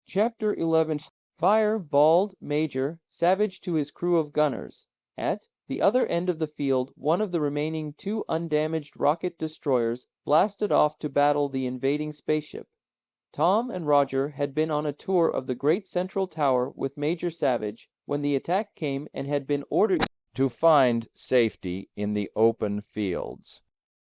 Chapter 11. Fire, bald, Major, savage to his crew of gunners. At the other end of the field, one of the remaining two undamaged rocket destroyers blasted off to battle the invading spaceship. Tom and Roger had been on a tour of the great central tower with Major Savage when the attack came and had been ordered to find safety in the open fields.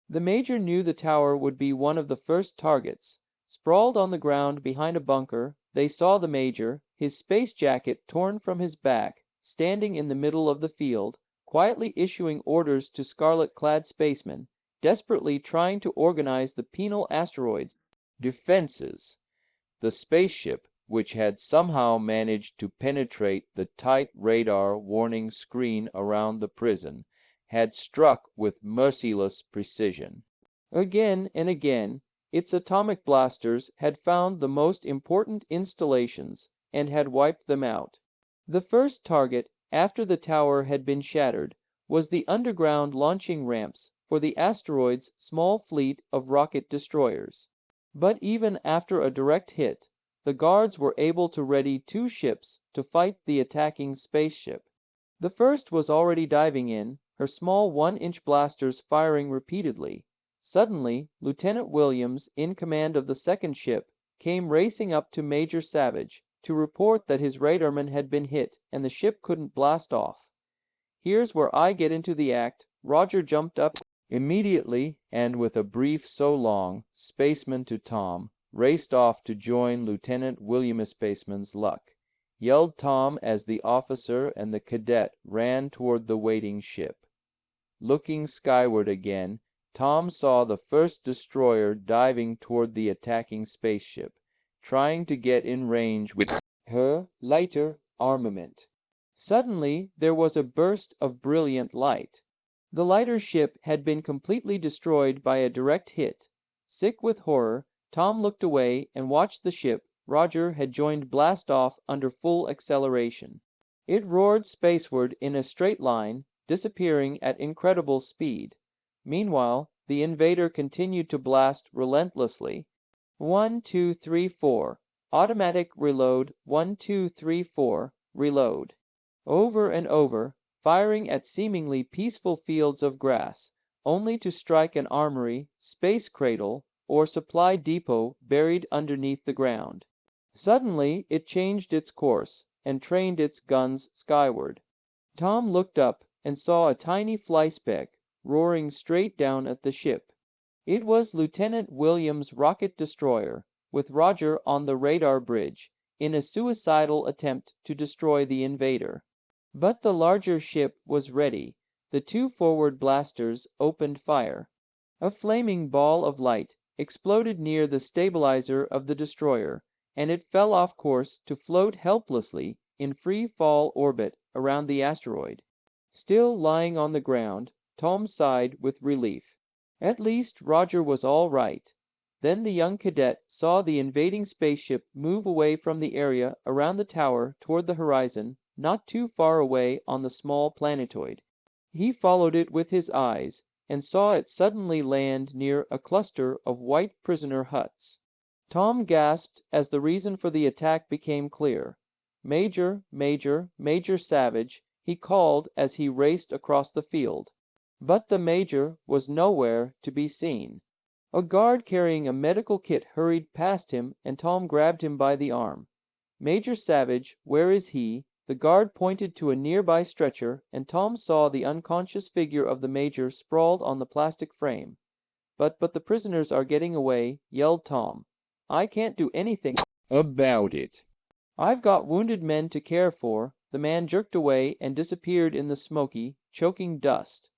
The Major knew the tower would be one of the first targets. Sprawled on the ground behind a bunker, they saw the Major, his space jacket torn from his back, standing in the middle of the field, quietly issuing orders to scarlet-clad spacemen, desperately trying to organize the penal asteroid's defenses. The spaceship, which had somehow managed to penetrate the tight radar warning screen around the prison, had struck with merciless precision. Again and again, its atomic blasters had found the most important installations and had wiped them out. The first target, after the tower had been shattered, was the underground launching ramps for the asteroid's small fleet of rocket destroyers. But even after a direct hit, the guards were able to ready two ships to fight the attacking spaceship. The first was already diving in, her small 1-inch blasters firing repeatedly. Suddenly, Lieutenant Williams, in command of the second ship, came racing up to Major Savage to report that his radarman had been hit and the ship couldn't blast off. Here's where I get into the act. Roger jumped up immediately, and with a brief so long, spaceman to Tom, raced off to join Lieutenant Williams' spaceman's luck, yelled Tom as the officer and the cadet ran toward the waiting ship. Looking skyward again, Tom saw the first destroyer diving toward the attacking spaceship, trying to get in range with her lighter armament. Suddenly, there was a burst of brilliant light. The lighter ship had been completely destroyed by a direct hit. Sick with horror, Tom looked away and watched the ship Roger had joined blast off under full acceleration. It roared spaceward in a straight line, disappearing at incredible speed. Meanwhile, the invader continued to blast relentlessly. 1, 2, 3, 4. Automatic reload. 1, 2, 3, 4. Reload. Over and over, firing at seemingly peaceful fields of grass, only to strike an armory, space cradle, or supply depot buried underneath the ground. Suddenly, it changed its course and trained its guns skyward. Tom looked up and saw a tiny flyspeck roaring straight down at the ship. It was Lieutenant Williams' rocket destroyer, with Roger on the radar bridge, in a suicidal attempt to destroy the invader. But the larger ship was ready. The two forward blasters opened fire. A flaming ball of light exploded near the stabilizer of the destroyer, and it fell off course to float helplessly in free fall orbit around the asteroid. Still lying on the ground, Tom sighed with relief. At least Roger was all right. Then the young cadet saw the invading spaceship move away from the area around the tower toward the horizon, not too far away on the small planetoid. He followed it with his eyes, and saw it suddenly land near a cluster of white prisoner huts. Tom gasped as the reason for the attack became clear. "Major, Major, Major Savage," he called as he raced across the field. But the Major was nowhere to be seen. A guard carrying a medical kit hurried past him, and Tom grabbed him by the arm. "Major Savage, where is he?" The guard pointed to a nearby stretcher, and Tom saw the unconscious figure of the Major sprawled on the plastic frame. But the prisoners are getting away," yelled Tom. "I can't do anything about it. I've got wounded men to care for." The man jerked away and disappeared in the smoky, choking dust.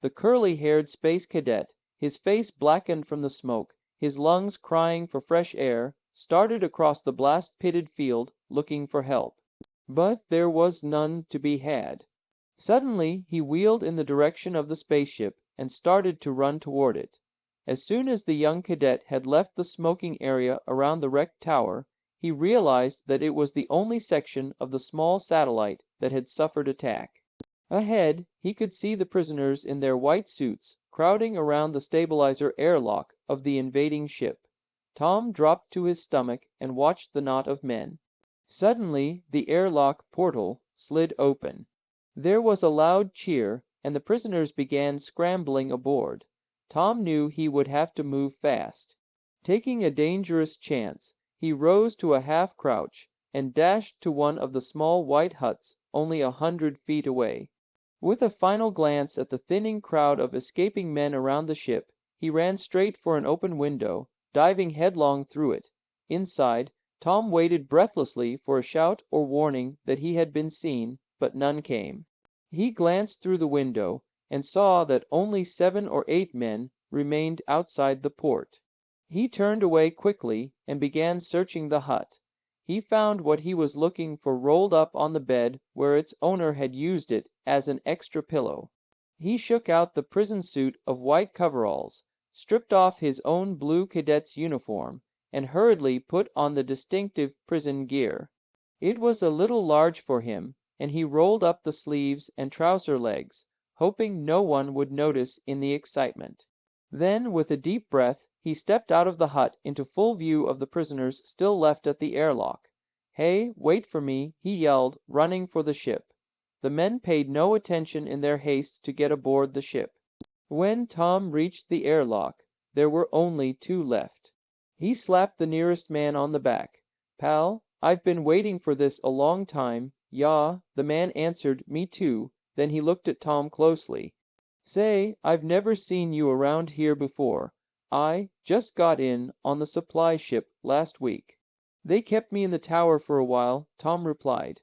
The curly-haired space cadet, his face blackened from the smoke, his lungs crying for fresh air, started across the blast-pitted field looking for help. But there was none to be had. Suddenly he wheeled in the direction of the spaceship and started to run toward it. As soon as the young cadet had left the smoking area around the wrecked tower, he realized that it was the only section of the small satellite that had suffered attack. Ahead, he could see the prisoners in their white suits crowding around the stabilizer airlock of the invading ship. Tom dropped to his stomach and watched the knot of men. Suddenly, the airlock portal slid open. There was a loud cheer, and the prisoners began scrambling aboard. Tom knew he would have to move fast. Taking a dangerous chance, he rose to a half crouch and dashed to one of the small white huts only 100 feet away. With a final glance at the thinning crowd of escaping men around the ship, he ran straight for an open window, diving headlong through it. Inside, Tom waited breathlessly for a shout or warning that he had been seen, but none came. He glanced through the window and saw that only 7 or 8 men remained outside the port. He turned away quickly and began searching the hut. He found what he was looking for rolled up on the bed where its owner had used it as an extra pillow. He shook out the prison suit of white coveralls, stripped off his own blue cadet's uniform, and hurriedly put on the distinctive prison gear. It was a little large for him, and he rolled up the sleeves and trouser legs, hoping no one would notice in the excitement. Then, with a deep breath, he stepped out of the hut into full view of the prisoners still left at the airlock. "Hey, wait for me," he yelled, running for the ship. The men paid no attention in their haste to get aboard the ship. When Tom reached the airlock, there were only 2 left. He slapped the nearest man on the back. "Pal, I've been waiting for this a long time." "Yah," the man answered, "me too." Then he looked at Tom closely. "Say, I've never seen you around here before. I just got in on the supply ship last week." "They kept me in the tower for a while," Tom replied.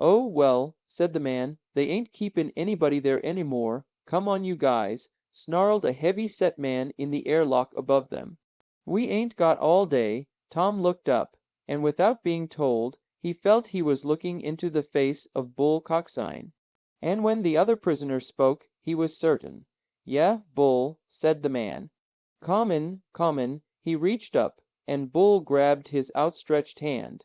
"Oh, well," said the man, "they ain't keepin' anybody there any more. Come on, you guys," snarled a heavy-set man in the airlock above them. "We ain't got all day." Tom looked up, and without being told, he felt he was looking into the face of Bull Coxine. And when the other prisoner spoke, he was certain. "Yeah, Bull," said the man. Comin." He reached up, and Bull grabbed his outstretched hand.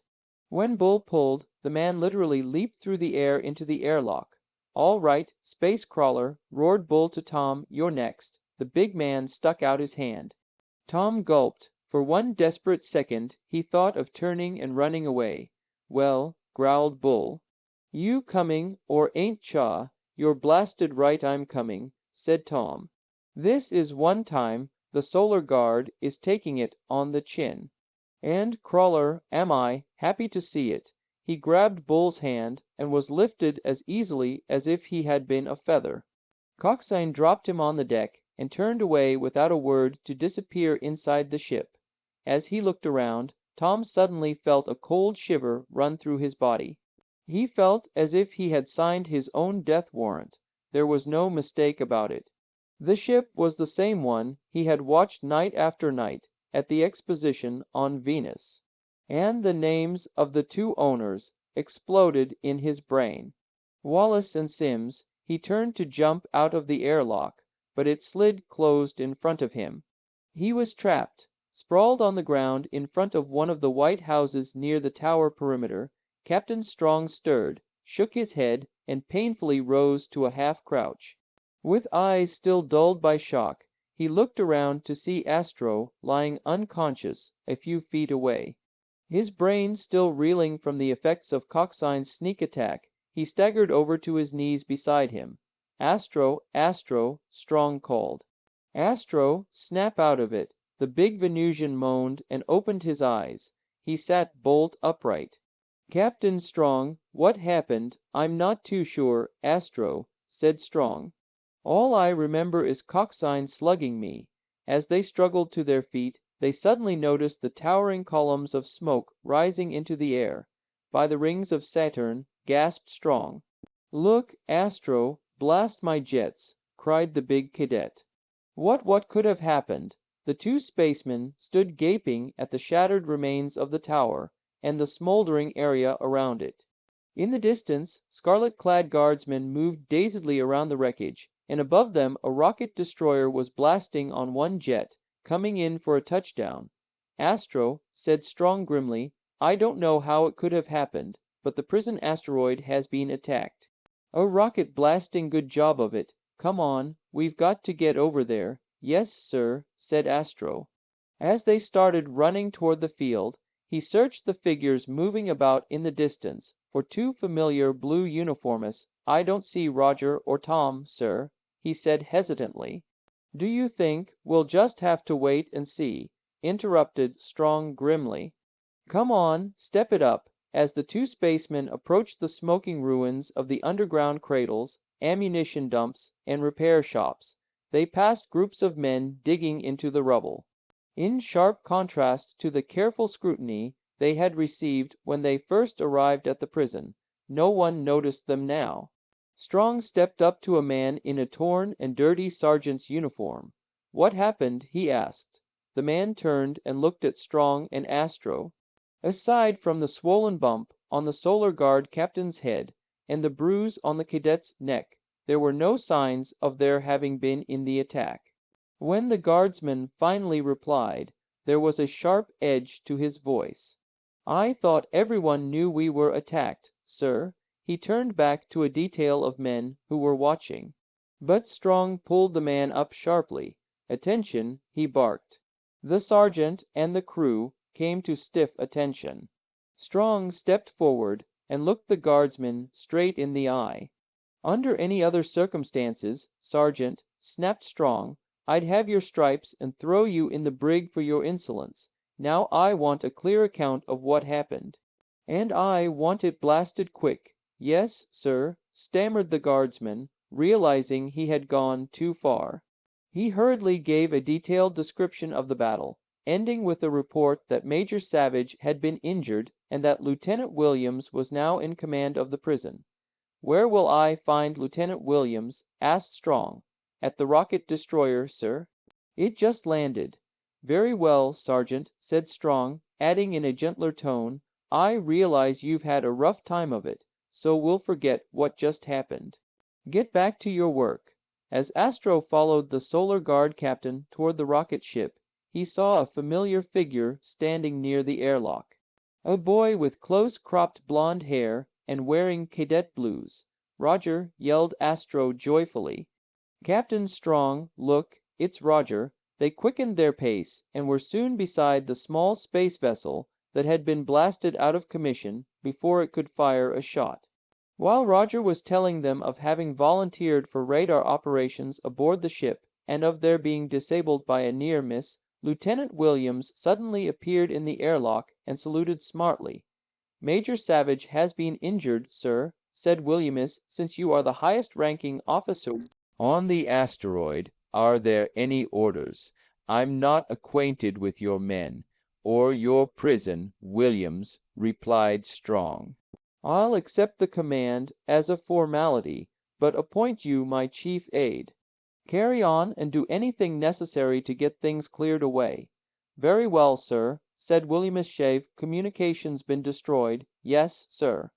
When Bull pulled, the man literally leaped through the air into the airlock. "All right, space crawler," roared Bull to Tom, "you're next." The big man stuck out his hand. Tom gulped. For one desperate second, he thought of turning and running away. "Well," growled Bull. "You coming, or ain't chaw? You're blasted right I'm coming," said Tom. "This is one time the Solar Guard is taking it on the chin. And, crawler, am I, happy to see it." He grabbed Bull's hand, and was lifted as easily as if he had been a feather. Coxine dropped him on the deck, and turned away without a word to disappear inside the ship. As he looked around, Tom suddenly felt a cold shiver run through his body. He felt as if he had signed his own death warrant. There was no mistake about it. The ship was the same one he had watched night after night at the exposition on Venus. And the names of the 2 owners exploded in his brain. Wallace and Simms. He turned to jump out of the airlock, but it slid closed in front of him. He was trapped. Sprawled on the ground in front of one of the white houses near the tower perimeter, Captain Strong stirred, shook his head, and painfully rose to a half crouch. With eyes still dulled by shock, he looked around to see Astro lying unconscious a few feet away. His brain still reeling from the effects of Coxine's sneak attack, he staggered over to his knees beside him. "Astro, Astro," Strong called. "Astro, snap out of it." The big Venusian moaned and opened his eyes. He sat bolt upright. "Captain Strong, what happened? I'm not too sure, Astro," said Strong. "All I remember is Coxine slugging me." As they struggled to their feet, they suddenly noticed the towering columns of smoke rising into the air. "By the rings of Saturn," gasped Strong. "Look, Astro, blast my jets," cried the big cadet. What could have happened? The 2 spacemen stood gaping at the shattered remains of the tower, and the smoldering area around it. In the distance, scarlet-clad guardsmen moved dazedly around the wreckage, and above them a rocket destroyer was blasting on one jet, coming in for a touchdown. "Astro," said Strong grimly, "I don't know how it could have happened, but the prison asteroid has been attacked. A rocket blasting good job of it. Come on, we've got to get over there." "Yes, sir," said Astro. As they started running toward the field, He searched the figures moving about in the distance for two familiar blue uniformists. "I don't see Roger or Tom, sir," he said hesitantly. "Do you think we'll just have to wait and see?" interrupted Strong grimly. "Come on, step it up." As the two spacemen approached the smoking ruins of the underground cradles, ammunition dumps, and repair shops, they passed groups of men digging into the rubble. In sharp contrast to the careful scrutiny they had received when they first arrived at the prison, no one noticed them now. Strong stepped up to a man in a torn and dirty sergeant's uniform. "What happened?" he asked. The man turned and looked at Strong and Astro. Aside from the swollen bump on the Solar Guard captain's head and the bruise on the cadet's neck, there were no signs of their having been in the attack. When the guardsman finally replied, there was a sharp edge to his voice. "I thought everyone knew we were attacked, sir." He turned back to a detail of men who were watching. But Strong pulled the man up sharply. "Attention," he barked. The sergeant and the crew came to stiff attention. Strong stepped forward and looked the guardsman straight in the eye. "Under any other circumstances, Sergeant," snapped Strong, "I'd have your stripes and throw you in the brig for your insolence. Now I want a clear account of what happened. And I want it blasted quick." "Yes, sir," stammered the guardsman, realizing he had gone too far. He hurriedly gave a detailed description of the battle, ending with a report that Major Savage had been injured and that Lieutenant Williams was now in command of the prison. "Where will I find Lieutenant Williams?" asked Strong. "At the rocket destroyer, sir. It just landed." "Very well, Sergeant," said Strong, adding in a gentler tone, "I realize you've had a rough time of it, so we'll forget what just happened. Get back to your work." As Astro followed the Solar Guard captain toward the rocket ship, he saw a familiar figure standing near the airlock. A boy with close-cropped blonde hair and wearing cadet blues. "Roger," yelled Astro joyfully. "Captain Strong, look, it's Roger." They quickened their pace and were soon beside the small space vessel that had been blasted out of commission before it could fire a shot. While Roger was telling them of having volunteered for radar operations aboard the ship and of their being disabled by a near miss, Lieutenant Williams suddenly appeared in the airlock and saluted smartly. "Major Savage has been injured, sir," said Williams. "Since you are the highest-ranking officer on the asteroid, are there any orders? I'm not acquainted with your men, or your prison, Williams," replied Strong. "I'll accept the command as a formality, but appoint you my chief aide. Carry on and do anything necessary to get things cleared away." "Very well, sir," said Williams. "Shave, communications been destroyed?" "Yes, sir."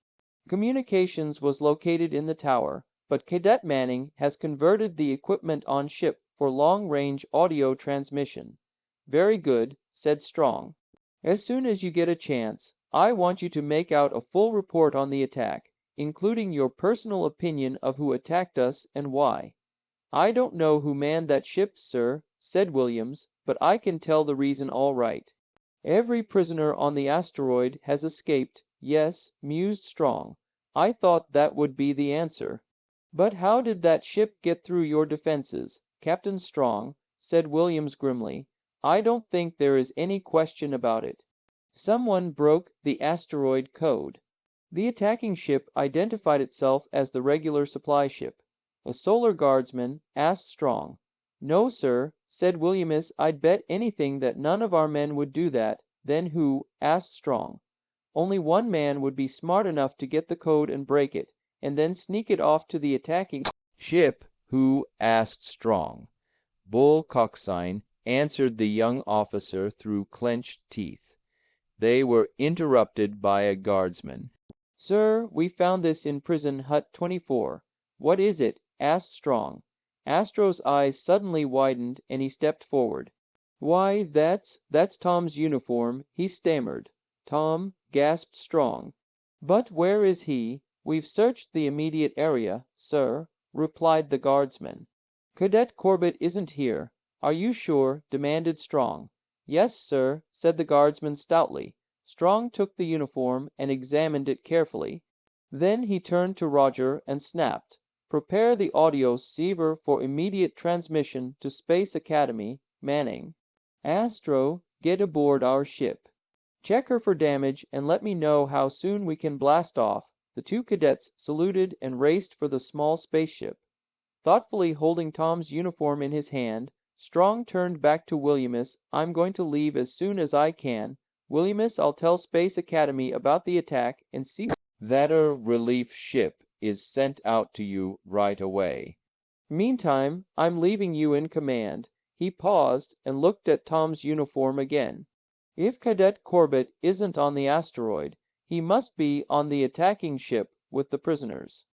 "Communications was located in the tower, but Cadet Manning has converted the equipment on ship for long-range audio transmission." "Very good," said Strong. "As soon as you get a chance, I want you to make out a full report on the attack, including your personal opinion of who attacked us and why." "I don't know who manned that ship, sir," said Williams, "but I can tell the reason all right." "Every prisoner on the asteroid has escaped." "Yes," mused Strong. "I thought that would be the answer." "But how did that ship get through your defenses, Captain Strong?" said Williams grimly. "I don't think there is any question about it. Someone broke the asteroid code." The attacking ship identified itself as the regular supply ship. A Solar Guardsman asked Strong. "No, sir," said Williams. "I'd bet anything that none of our men would do that." "Then who?" asked Strong. "Only one man would be smart enough to get the code and break it, and then sneak it off to the attacking "Ship?" "Who?" asked Strong. "Bull Coxine," answered the young officer through clenched teeth. They were interrupted by a guardsman. "Sir, we found this in prison hut 24. "What is it?" asked Strong. Astro's eyes suddenly widened and he stepped forward. "Why, that's Tom's uniform," he stammered. "Tom," gasped Strong. "But where is he?" "We've searched the immediate area, sir," replied the guardsman. "Cadet Corbett isn't here." "Are you sure?" demanded Strong. "Yes, sir," said the guardsman stoutly. Strong took the uniform and examined it carefully. Then he turned to Roger and snapped, "Prepare the audio receiver for immediate transmission to Space Academy, Manning. Astro, get aboard our ship. Check her for damage and let me know how soon we can blast off." The two cadets saluted and raced for the small spaceship. Thoughtfully holding Tom's uniform in his hand, Strong turned back to Williamus. "I'm going to leave as soon as I can. Williamus, I'll tell Space Academy about the attack and see that a relief ship is sent out to you right away. Meantime, I'm leaving you in command." He paused and looked at Tom's uniform again. "If Cadet Corbett isn't on the asteroid, he must be on the attacking ship with the prisoners.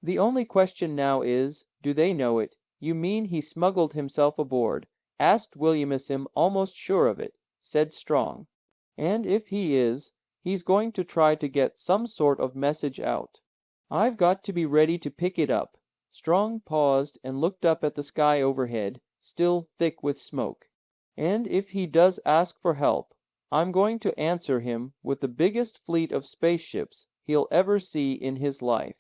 The only question now is, do they know it?" "You mean he smuggled himself aboard?" asked Williamson, almost sure of it, said Strong. "And if he is, he's going to try to get some sort of message out. I've got to be ready to pick it up." Strong paused and looked up at the sky overhead, still thick with smoke. "And if he does ask for help, I'm going to answer him with the biggest fleet of spaceships he'll ever see in his life."